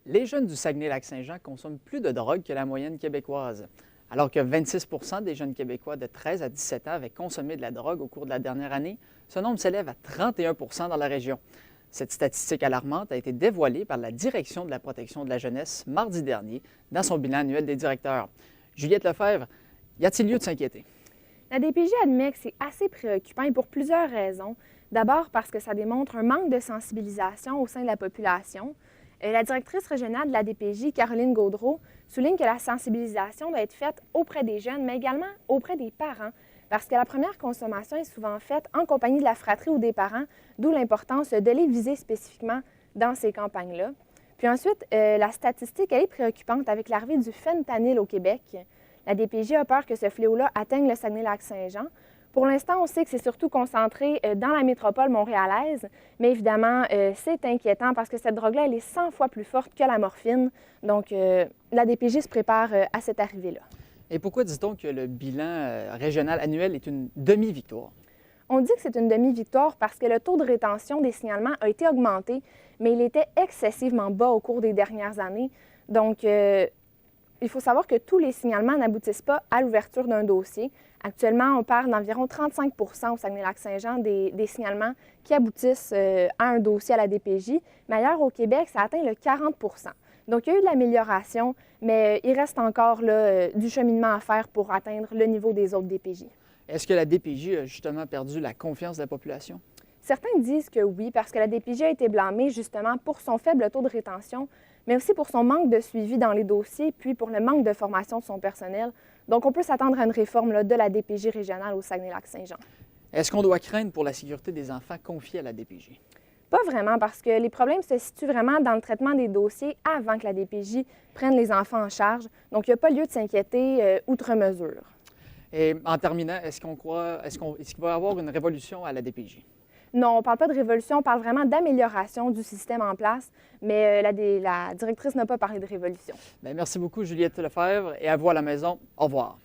Les jeunes du Saguenay-Lac-Saint-Jean consomment plus de drogue que la moyenne québécoise. Alors que 26 des jeunes Québécois de 13 à 17 ans avaient consommé de la drogue au cours de la dernière année, ce nombre s'élève à 31 dans la région. Cette statistique alarmante a été dévoilée par la Direction de la protection de la jeunesse mardi dernier dans son bilan annuel des directeurs. Juliette Lefebvre, y a-t-il lieu de s'inquiéter? La DPJ admet que c'est assez préoccupant et pour plusieurs raisons. D'abord parce que ça démontre un manque de sensibilisation au sein de la population. La directrice régionale de la DPJ, Caroline Gaudreault, souligne que la sensibilisation doit être faite auprès des jeunes, mais également auprès des parents, parce que la première consommation est souvent faite en compagnie de la fratrie ou des parents, d'où l'importance de les viser spécifiquement dans ces campagnes-là. Puis ensuite, la statistique, elle est préoccupante avec l'arrivée du fentanyl au Québec. La DPJ a peur que ce fléau-là atteigne le Saguenay-Lac-Saint-Jean. Pour l'instant, on sait que c'est surtout concentré dans la métropole montréalaise, mais évidemment, c'est inquiétant parce que cette drogue-là, elle est 100 fois plus forte que la morphine. Donc, la DPJ se prépare à cette arrivée-là. Et pourquoi dit-on que le bilan régional annuel est une demi-victoire? On dit que c'est une demi-victoire parce que le taux de rétention des signalements a été augmenté, mais il était excessivement bas au cours des dernières années. Donc, il faut savoir que tous les signalements n'aboutissent pas à l'ouverture d'un dossier. Actuellement, on parle d'environ 35 au Saguenay-Lac-Saint-Jean des signalements qui aboutissent à un dossier à la DPJ. Mais ailleurs au Québec, ça atteint le 40 Donc, il y a eu de l'amélioration, mais il reste encore là, du cheminement à faire pour atteindre le niveau des autres DPJ. Est-ce que la DPJ a justement perdu la confiance de la population? Certains disent que oui, parce que la DPJ a été blâmée justement pour son faible taux de rétention, mais aussi pour son manque de suivi dans les dossiers, puis pour le manque de formation de son personnel. Donc, on peut s'attendre à une réforme là, de la DPJ régionale au Saguenay-Lac-Saint-Jean. Est-ce qu'on doit craindre pour la sécurité des enfants confiés à la DPJ? Pas vraiment, parce que les problèmes se situent vraiment dans le traitement des dossiers avant que la DPJ prenne les enfants en charge. Donc, il n'y a pas lieu de s'inquiéter outre mesure. Et en terminant, est-ce qu'il va y avoir une révolution à la DPJ? Non, on ne parle pas de révolution, on parle vraiment d'amélioration du système en place, mais la directrice n'a pas parlé de révolution. Bien, merci beaucoup, Juliette Lefebvre, et à vous à la maison. Au revoir.